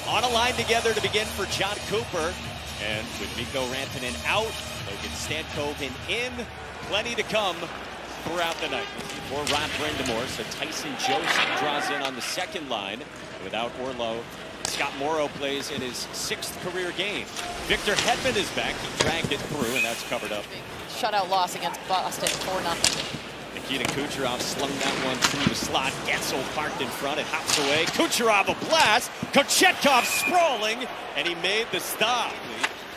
On a line together to begin for John Cooper. And with Mikko Rantanen out, Logan Stankoven in. Plenty to come throughout the night. For Ron Brindamore, so Tyson Jost draws in on the second line. Without Orlo, Scott Morrow plays in his 6th career game. Victor Hedman is back. He dragged it through, and that's covered up. Shutout loss against Boston, 4-0. Nikita Kucherov slung that one through the slot. Gensel parked in front. It hops away. Kucherov a blast. Kochetkov sprawling, and he made the stop.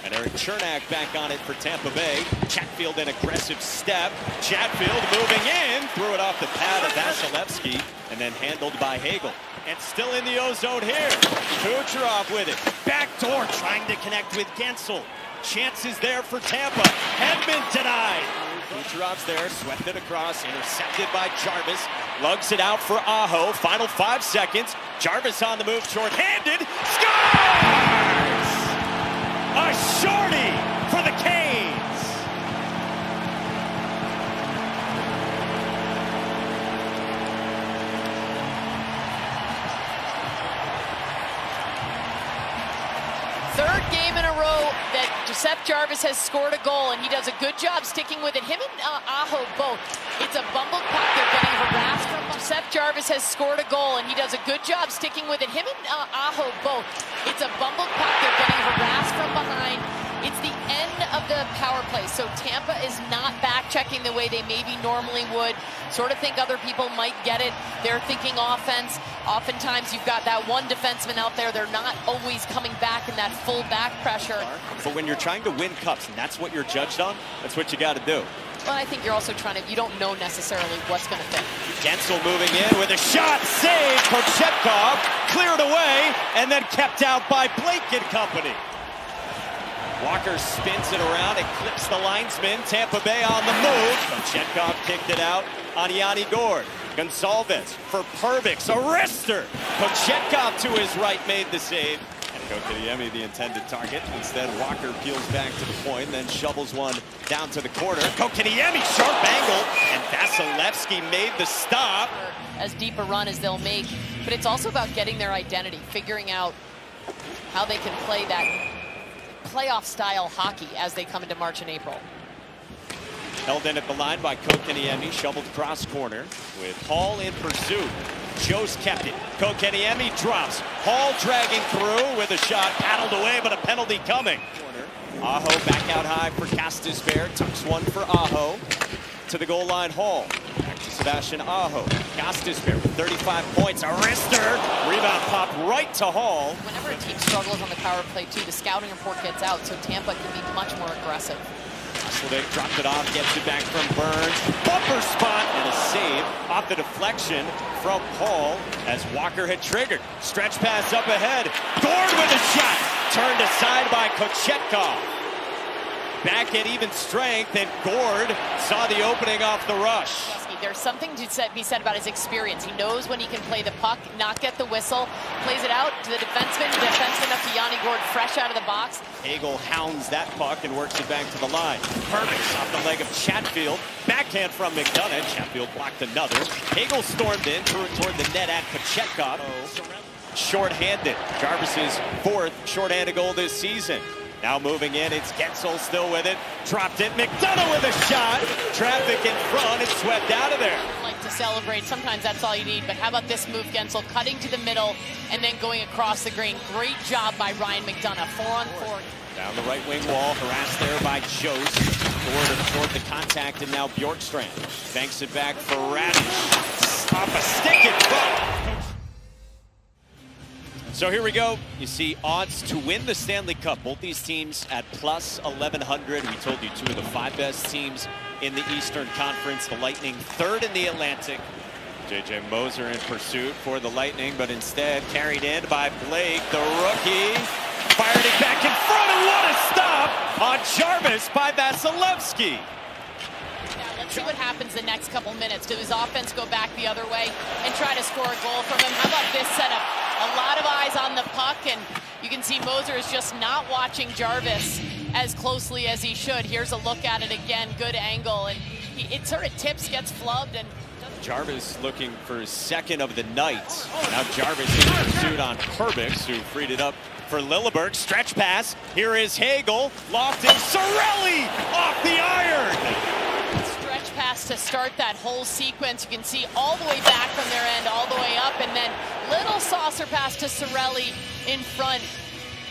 And Eric Chernak back on it for Tampa Bay. Chatfield an aggressive step. Chatfield moving in. Threw it off the pad of Vasilevsky, and then handled by Hagel. And still in the O-zone here. Kucherov with it. Backdoor trying to connect with Gensel. Chances there for Tampa. Hedman denied. Kucherov's there, swept it across, intercepted by Jarvis. Lugs it out for Aho. Final 5 seconds. Jarvis on the move, short-handed. Scores! A shorty for the Canes. Third game in a row that Seth Jarvis has scored a goal, and he does a good job sticking with it. Him and Aho both. It's a bumbled puck. They're getting harassed from Seth Jarvis has scored a goal, and he does a good job sticking with it. Him and Aho both. It's a bumbled puck. They're getting harassed from behind. It's the end of the power play, so Tampa is not back-checking the way they maybe normally would. Sort of think other people might get it. They're thinking offense. Oftentimes you've got that one defenseman out there. They're not always coming back in that full back pressure. But when you're trying to win cups, and that's what you're judged on, that's what you got to do. Well, I think you're also trying to, you don't know necessarily what's going to fit. Gensel moving in with a shot, save, Kochetkov cleared away, and then kept out by Blake and company. Walker spins it around, it clips the linesman. Tampa Bay on the move. Kochetkov kicked it out on Yanni Gord. Gonsalves for Perbix, a wrister. Kochetkov to his right made the save. And Kotkaniemi the intended target. Instead, Walker peels back to the point, then shovels one down to the corner. Kotkaniemi, sharp angle, and Vasilevsky made the stop. As deep a run as they'll make, but it's also about getting their identity, figuring out how they can play that playoff-style hockey as they come into March and April. Held in at the line by Kotkaniemi, shoveled cross corner with Hall in pursuit. Jost kept it. Kotkaniemi drops. Hall dragging through with a shot, paddled away, but a penalty coming. Aho back out high for Castisberg, tucks one for Aho. To the goal line, Hall. Back to Sebastian Aho. Castisberg with 35 points, a wrister. Rebound pop right to Hall. Whenever a team struggles on the power play too, the scouting report gets out, so Tampa can be much more aggressive. Roslovic dropped it off, gets it back from Burns. Bumper spot and a save off the deflection from Hall as Walker had triggered. Stretch pass up ahead. Gord with a shot. Turned aside by Kochetkov. Back at even strength, and Gord saw the opening off the rush. There's something to be said about his experience. He knows when he can play the puck, not get the whistle, plays it out to the defenseman up to Yanni Gord, fresh out of the box. Hagel hounds that puck and works it back to the line. Perbix off the leg of Chatfield. Backhand from McDonough. Chatfield blocked another. Hagel stormed in toward the net at Kochetkov. Short-handed. Jarvis's 4th short-handed goal this season. Now moving in, it's Gensel still with it. Dropped it, McDonough with a shot. Traffic in front, it's swept out of there. Like to celebrate, sometimes that's all you need, but how about this move, Gensel, cutting to the middle and then going across the green. Great job by Ryan McDonough, 4-on-4. Down the right wing wall, harassed there by Jost. Gord absorbed the contact, and now Bjorkstrand banks it back for Radish. Off a stick in front. So here we go. You see odds to win the Stanley Cup. Both these teams at plus 1,100. We told you 2 of the 5 best teams in the Eastern Conference. The Lightning 3rd in the Atlantic. J.J. Moser in pursuit for the Lightning, but instead carried in by Blake, the rookie. Fired it back in front, and what a stop on Jarvis by Vasilevsky. Let's see what happens the next couple minutes. Does his offense go back the other way and try to score a goal from him? How about this setup? A lot of eyes on the puck, and you can see Moser is just not watching Jarvis as closely as he should. Here's a look at it again. Good angle, and it sort of tips, gets flubbed, and Jarvis looking for his second of the night. Now Jarvis in pursuit on Perbix, who freed it up for Lilleberg. Stretch pass. Here is Hagel. Lofted. Cirelli off the iron. Stretch pass to start that whole sequence. You can see all the way back from their end, all the way up, and then little saucer pass to Cirelli in front.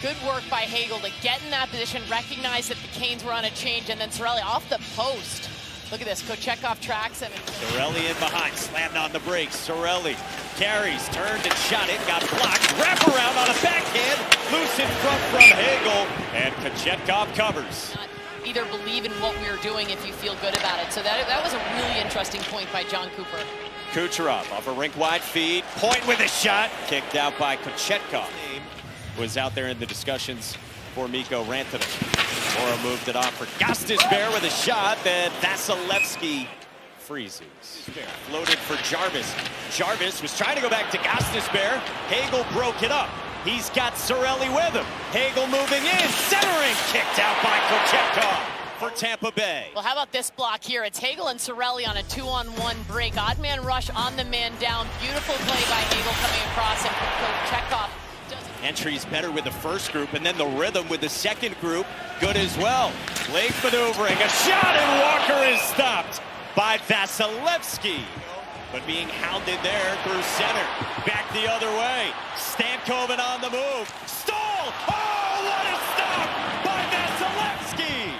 Good work by Hagel to get in that position, recognize that the Canes were on a change, and then Cirelli off the post. Look at this, Kochetkov tracks him. Cirelli in behind, slammed on the brakes. Cirelli carries, turned and shot it, got blocked. Wrap around on a backhand, loose in front from Hagel, and Kochetkov covers. Not either believe in what we were doing if you feel good about it. So that was a really interesting point by John Cooper. Kucherov off a rink-wide feed, point with a shot, kicked out by Kochetkov. Was out there in the discussions for Mikko Rantanen. Mora moved it off for Gostisbehere with a shot, then Vasilevsky freezes. Floated for Jarvis. Jarvis was trying to go back to Gostisbehere. Hagel broke it up. He's got Cirelli with him. Hagel moving in, centering, kicked out by Kochetkov for Tampa Bay. Well, how about this block here? It's Hagel and Cirelli on a 2-on-1 break. Odd man rush on the man down. Beautiful play by Hagel coming across, and Kochetkov entries better with the first group, and then the rhythm with the second group, good as well. Leg maneuvering, a shot, and Walker is stopped by Vasilevsky. But being hounded there through center. Back the other way. Stankoven on the move. Stall! Oh, what a stop by Vasilevsky!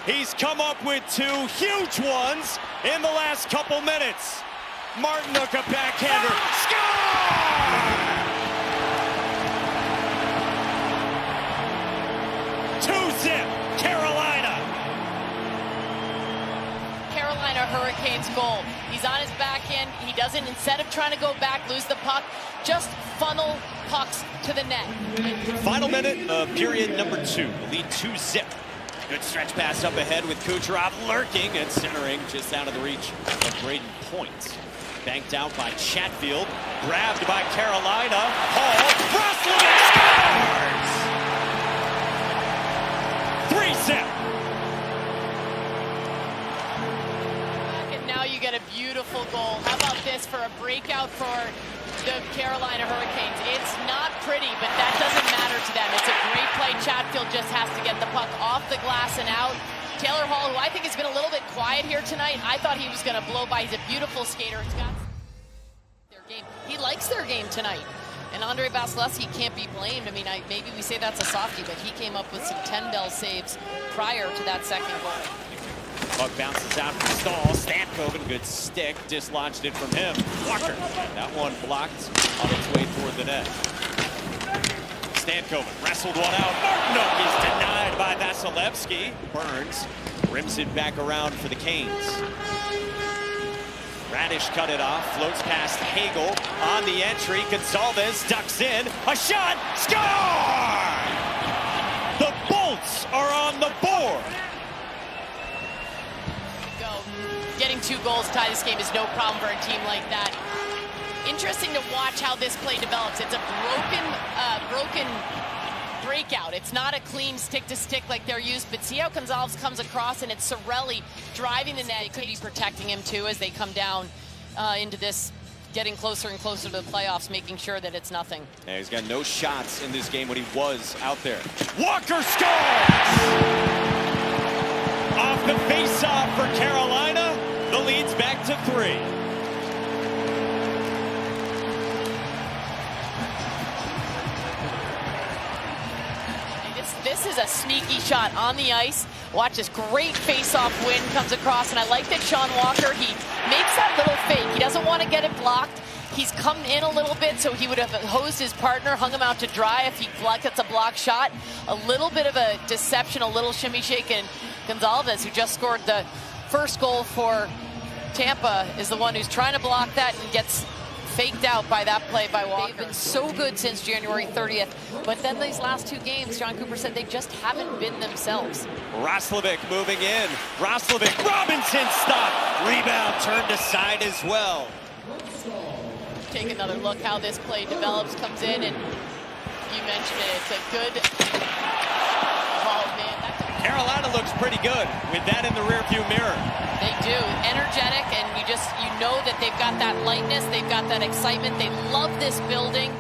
He's come up with two huge ones in the last couple minutes. Martinook a backhander. Score! 2-zip, Carolina. Carolina Hurricanes goal. He's on his backhand. He doesn't, instead of trying to go back, lose the puck, just funnel pucks to the net. Final minute of period number 2. The lead 2-zip. Good stretch pass up ahead with Kucherov lurking and centering just out of the reach of Braden Point. Banked out by Chatfield. Grabbed by Carolina. Hall. Roslovic scores! 3-zip. And now you get a beautiful goal. How about this for a breakout for the Carolina Hurricanes? It's not pretty, but that doesn't matter to them. It's a great play. Chatfield just has to get the puck off the glass and out. Taylor Hall, who I think has been a little bit quiet here tonight, I thought he was going to blow by. He's a beautiful skater. He's got their game. He likes their game tonight. And Andre Vasilevsky can't be blamed. I mean, maybe we say that's a softie, but he came up with some 10-bell saves prior to that second goal. Puck bounces out from Stahl. Stankoven, good stick, dislodged it from him. Walker, that one blocked on its way toward the net. Stankoven wrestled one out. Martinook is denied by Vasilevsky. Burns rims it back around for the Canes. Radish cut it off, floats past Hagel on the entry. Gonzalez ducks in, a shot, score! The Bolts are on the board. Getting 2 goals to tie this game is no problem for a team like that. Interesting to watch how this play develops. It's a broken breakout. It's not a clean stick-to-stick like they're used, but see how Gonzalez comes across, and it's Cirelli driving the net. He could be protecting him too as they come down into this, getting closer and closer to the playoffs, making sure that it's nothing. Yeah, he's got no shots in this game when he was out there. Walker scores! Off the face-off for Carolina, the lead's back to 3. This is a sneaky shot on the ice. Watch this great face-off win comes across, and I like that Sean Walker, he makes that little fake. He doesn't want to get it blocked. He's come in a little bit, so he would have hosed his partner, hung him out to dry if he gets a block shot. A little bit of a deception, a little shimmy shake, and Gonzalez, who just scored the first goal for Tampa, is the one who's trying to block that and gets faked out by that play by Walker. They've been so good since January 30th, but then these last 2 games, John Cooper said they just haven't been themselves. Roslovic moving in. Roslovic, Robinson stop. Rebound turned aside as well. Take another look how this play develops, comes in, and you mentioned it. It's a good... Oh, man. Carolina looks pretty good with that in the rearview mirror. They do. Energetic, and you know that they've got that lightness, they've got that excitement. They love this building.